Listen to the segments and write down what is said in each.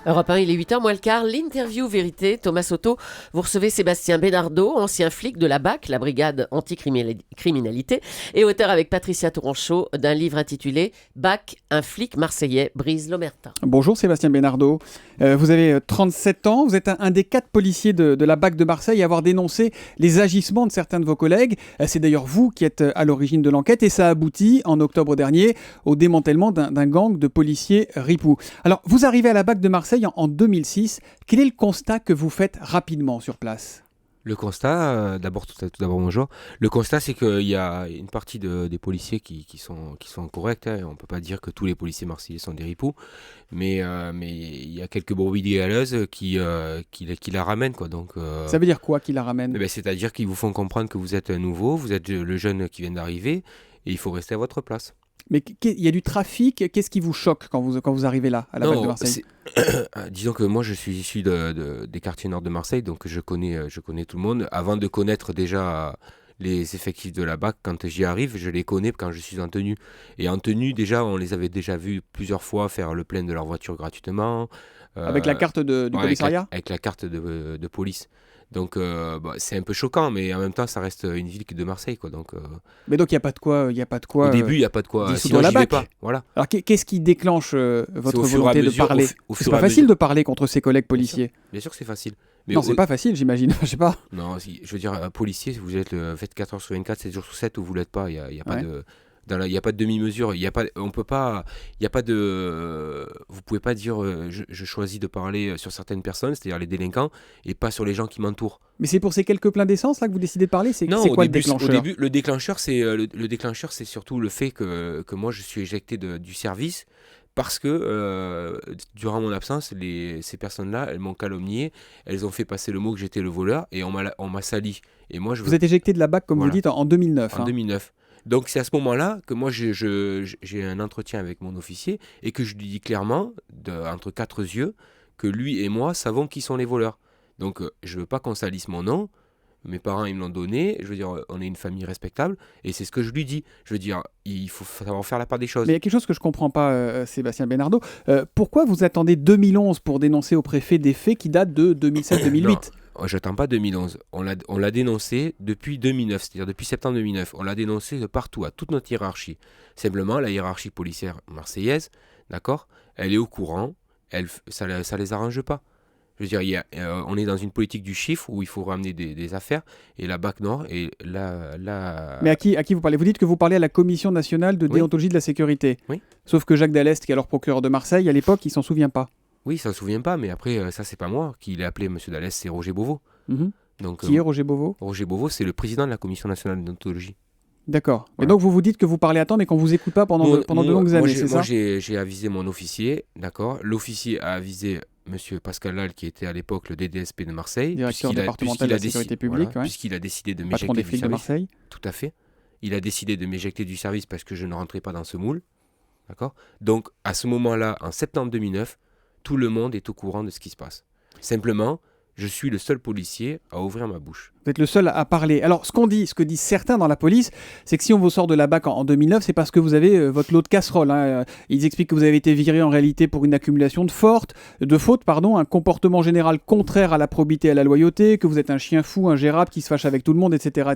Europe 1, il est 8h moins le quart, l'interview vérité, Thomas Soto. Vous recevez Sébastien Bénardeau, ancien flic de la BAC, la brigade anticriminalité, et auteur avec Patricia Touranchot d'un livre intitulé BAC, un flic marseillais brise l'omerta. Bonjour Sébastien Bénardeau, vous avez 37 ans, vous êtes un des 4 policiers de la BAC de Marseille à avoir dénoncé les agissements de certains de vos collègues. C'est d'ailleurs vous qui êtes à l'origine de l'enquête et ça aboutit en octobre dernier au démantèlement d'un gang de policiers ripoux. Alors vous arrivez à la BAC de Marseille en 2006. Quel est le constat que vous faites rapidement sur place ? Le constat, tout d'abord bonjour. Le constat, c'est qu'il y a une partie des policiers qui sont corrects. Hein. On ne peut pas dire que tous les policiers marseillais sont des ripoux, mais il y a quelques brebis galeuses qui la ramènent, quoi. Donc, ça veut dire quoi qui la ramènent ? C'est-à-dire qu'ils vous font comprendre que vous êtes nouveau, vous êtes le jeune qui vient d'arriver, et il faut rester à votre place. Mais il y a du trafic, qu'est-ce qui vous choque quand vous arrivez là, à la BAC de Marseille ? Disons que moi je suis issu des quartiers nord de Marseille, donc je connais tout le monde. Avant de connaître déjà les effectifs de la BAC, quand j'y arrive, je les connais quand je suis en tenue. Et en tenue, déjà, on les avait déjà vus plusieurs fois faire le plein de leur voiture gratuitement. Avec la carte du commissariat ? Avec la carte de police. Donc c'est un peu choquant, mais en même temps ça reste une ville de Marseille, quoi. Donc, mais donc il n'y a pas de quoi. Au début il n'y a pas de quoi. Sinon j'y vais pas. Voilà. Alors qu'est-ce qui déclenche votre volonté de parler ? C'est pas facile de parler contre ses collègues policiers. Bien sûr que c'est facile. Mais non, c'est pas facile, j'imagine. Je sais pas. Non, je veux dire, policier, vous êtes le 24 heures sur 24, 7 jours sur 7 ou vous l'êtes pas. Il y a pas de. Il n'y a pas de demi-mesure, vous pouvez pas dire je choisis de parler sur certaines personnes, c'est-à-dire les délinquants, et pas sur les gens qui m'entourent. Mais c'est pour ces quelques pleins d'essence là que vous décidez de parler ? C'est quoi le déclencheur ? Au début, le déclencheur, c'est surtout le fait que moi je suis éjecté du service parce que durant mon absence, ces personnes-là, elles m'ont calomnié, elles ont fait passer le mot que j'étais le voleur et on m'a sali. Et moi, vous êtes éjecté de la BAC, comme vous dites, en 2009. En 2009. Donc c'est à ce moment-là que moi j'ai un entretien avec mon officier et que je lui dis clairement, entre quatre yeux, que lui et moi savons qui sont les voleurs. Donc je veux pas qu'on salisse mon nom, mes parents ils me l'ont donné, je veux dire on est une famille respectable et c'est ce que je lui dis. Je veux dire il faut savoir faire la part des choses. Mais il y a quelque chose que je comprends pas, Sébastien Bénardeau. Pourquoi vous attendez 2011 pour dénoncer au préfet des faits qui datent de 2007-2008 ? J'attends pas 2011. On l'a dénoncé depuis 2009, c'est-à-dire depuis septembre 2009. On l'a dénoncé de partout, à toute notre hiérarchie. Simplement, la hiérarchie policière marseillaise, d'accord, elle est au courant, ça les arrange pas. Je veux dire, on est dans une politique du chiffre où il faut ramener des affaires, et la BAC Nord, et la... Mais à qui vous parlez ? Vous dites que vous parlez à la Commission nationale de déontologie de la sécurité. Oui. Sauf que Jacques Dallest, qui est alors procureur de Marseille, à l'époque, il s'en souvient pas. Oui, ça ne se souvient pas, mais après, ça, c'est pas moi qui l'ai appelé, M. Dallès, c'est Roger Beauvau. Donc, qui est Roger Beauvau ? Roger Beauvau, c'est le président de la Commission nationale de déontologie. D'accord. Voilà. Et donc, vous dites que vous parlez à temps, mais qu'on ne vous écoute pas pendant de longues années, c'est ça ? Moi, j'ai avisé mon officier, d'accord ? L'officier a avisé M. Pascal Lal, qui était à l'époque le DDSP de Marseille. Directeur départemental de la sécurité publique. Voilà, puisqu'il a décidé de m'éjecter du service. De Marseille. Tout à fait. Il a décidé de m'éjecter du service parce que je ne rentrais pas dans ce moule. D'accord ? Donc, à ce moment-là, en septembre 2009, tout le monde est au courant de ce qui se passe. Simplement, je suis le seul policier à ouvrir ma bouche. Vous êtes le seul à parler. Alors, ce que disent certains dans la police, c'est que si on vous sort de la BAC en 2009, c'est parce que vous avez votre lot de casserole. Hein. Ils expliquent que vous avez été viré en réalité pour une accumulation de fautes, un comportement général contraire à la probité et à la loyauté, que vous êtes un chien fou, ingérable, qui se fâche avec tout le monde, etc.,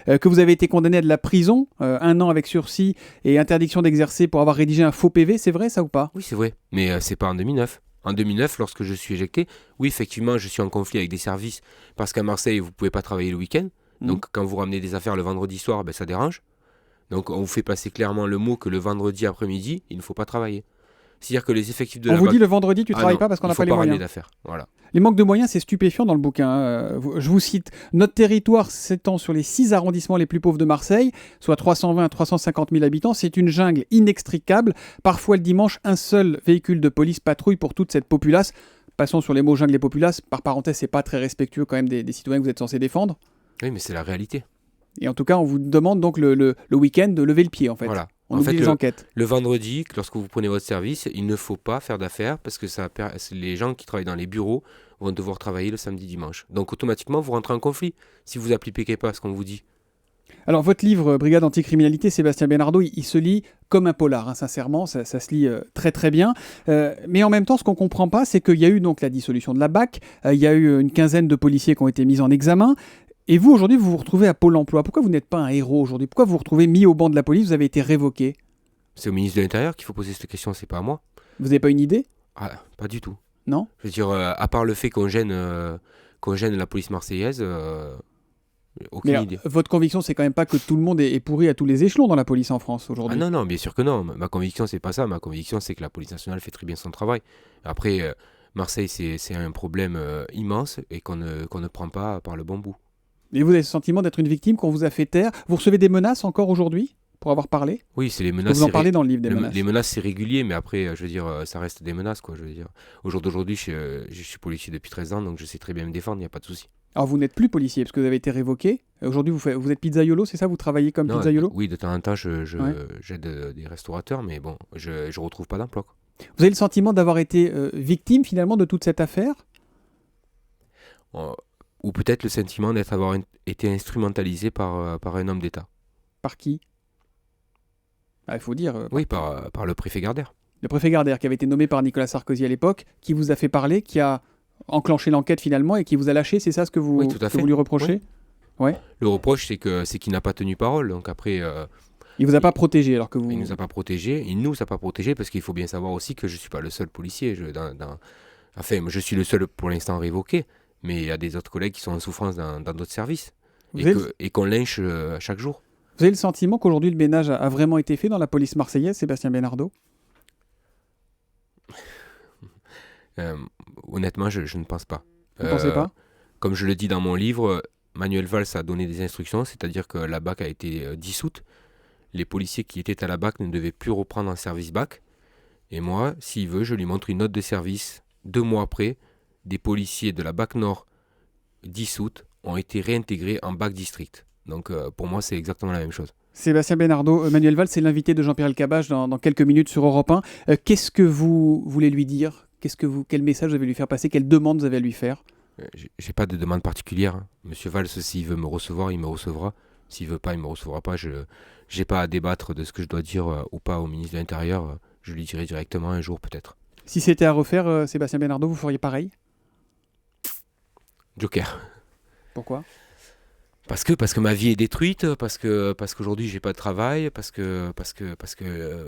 que vous avez été condamné à de la prison, 1 an avec sursis et interdiction d'exercer pour avoir rédigé un faux PV. C'est vrai, ça ou pas ? Oui, c'est vrai, mais c'est pas en 2009. En 2009, lorsque je suis éjecté, oui, effectivement, je suis en conflit avec des services parce qu'à Marseille, vous ne pouvez pas travailler le week-end. Donc, quand vous ramenez des affaires le vendredi soir, ça dérange. Donc, on vous fait passer clairement le mot que le vendredi après-midi, il ne faut pas travailler. C'est-à-dire que les effectifs de la BAC... On vous dit le vendredi, tu ne travailles pas parce qu'on n'a pas les moyens. D'affaires. Voilà. Les manques de moyens, c'est stupéfiant dans le bouquin. Je vous cite, notre territoire s'étend sur les 6 arrondissements les plus pauvres de Marseille, soit 320 à 350 000 habitants. C'est une jungle inextricable. Parfois, le dimanche, un seul véhicule de police patrouille pour toute cette populace. Passons sur les mots jungle et populace. Par parenthèse, c'est pas très respectueux quand même des citoyens que vous êtes censés défendre. Oui, mais c'est la réalité. Et en tout cas, on vous demande donc le week-end de lever le pied, en fait. Voilà. On oublie les enquêtes. Le vendredi, lorsque vous prenez votre service, il ne faut pas faire d'affaires parce que les gens qui travaillent dans les bureaux vont devoir travailler le samedi, dimanche. Donc automatiquement, vous rentrez en conflit si vous appliquez pas ce qu'on vous dit. Alors, votre livre, Brigade anticriminalité, Sébastien Bénardeau, il se lit comme un polar, hein, sincèrement, ça se lit très très bien. Mais en même temps, ce qu'on ne comprend pas, c'est qu'il y a eu donc la dissolution de la BAC, il y a eu une quinzaine de policiers qui ont été mis en examen. Et vous, aujourd'hui, vous vous retrouvez à Pôle emploi. Pourquoi vous n'êtes pas un héros aujourd'hui? Pourquoi vous vous retrouvez mis au banc de la police? Vous avez été révoqué. C'est au ministre de l'Intérieur qu'il faut poser cette question, c'est pas à moi. Vous n'avez pas une idée? Ah, pas du tout. Non? Je veux dire, à part le fait qu'on gêne la police marseillaise, aucune idée. Votre conviction, c'est quand même pas que tout le monde est pourri à tous les échelons dans la police en France aujourd'hui. Ah non, bien sûr que non. Ma conviction, c'est pas ça. Ma conviction, c'est que la police nationale fait très bien son travail. Après, Marseille, c'est un problème immense et qu'on ne prend pas par le bon bout. Et vous avez le sentiment d'être une victime qu'on vous a fait taire? Vous recevez des menaces encore aujourd'hui pour avoir parlé? Oui, c'est les menaces. Vous en parlez dans le livre des menaces. Les menaces, c'est régulier, mais après, je veux dire, ça reste des menaces, quoi. Je veux dire, au jour d'aujourd'hui, je suis policier depuis 13 ans, donc je sais très bien me défendre, il n'y a pas de souci. Alors vous n'êtes plus policier parce que vous avez été révoqué. Aujourd'hui, vous êtes pizzaiolo, c'est ça? Vous travaillez comme pizzaiolo? Oui, de temps en temps, j'aide des restaurateurs, mais bon, je retrouve pas d'emploi, quoi. Vous avez le sentiment d'avoir été victime finalement de toute cette affaire? Ou peut-être le sentiment d'avoir été instrumentalisé par un homme d'État. Par qui? Il faut dire. Oui, par le préfet Gardère. Le préfet Gardère, qui avait été nommé par Nicolas Sarkozy à l'époque, qui vous a fait parler, qui a enclenché l'enquête finalement et qui vous a lâché, c'est ça ce que vous, oui, tout à fait. Que vous lui reprochez? Oui. Ouais. Le reproche, c'est qu'il n'a pas tenu parole. Donc après. Il vous a pas protégé alors que vous. Il nous a pas protégé. Il nous a pas protégé parce qu'il faut bien savoir aussi que je suis pas le seul policier. Enfin, je suis le seul pour l'instant révoqué. Mais il y a des autres collègues qui sont en souffrance dans d'autres services et qu'on lynche chaque jour. Vous avez le sentiment qu'aujourd'hui le ménage a vraiment été fait dans la police marseillaise, Sébastien Benardo? Honnêtement, je ne pense pas. Vous ne pensez pas? Comme je le dis dans mon livre, Manuel Valls a donné des instructions, c'est-à-dire que la BAC a été dissoute. Les policiers qui étaient à la BAC ne devaient plus reprendre un service BAC. Et moi, s'il veut, je lui montre une note de service 2 mois après. Des policiers de la BAC Nord dissoute ont été réintégrés en BAC District. Donc pour moi, c'est exactement la même chose. Sébastien Benardo, Manuel Valls, c'est l'invité de Jean-Pierre Elkabbach dans quelques minutes sur Europe 1. Qu'est-ce que vous voulez lui dire? Quel message vous avez lui faire passer? Quelle demande vous avez à lui faire? J'ai pas de demande particulière. Monsieur Valls, s'il veut me recevoir, il me recevra. S'il veut pas, il me recevra pas. Je n'ai pas à débattre de ce que je dois dire ou pas au ministre de l'Intérieur. Je lui dirai directement un jour peut-être. Si c'était à refaire, Sébastien Benardo, vous feriez pareil? Joker. Pourquoi? Parce que ma vie est détruite, parce qu'aujourd'hui j'ai pas de travail, parce que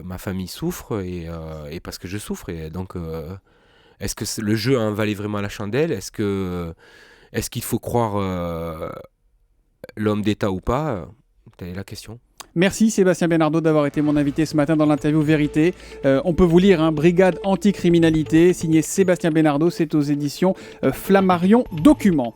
ma famille souffre et parce que je souffre. Et donc, est-ce que le jeu en valait vraiment la chandelle? Est-ce qu'il faut croire l'homme d'État ou pas? Telle est la question. Merci Sébastien Benardo d'avoir été mon invité ce matin dans l'interview Vérité. On peut vous lire Brigade anticriminalité, signé Sébastien Benardo, c'est aux éditions Flammarion Document.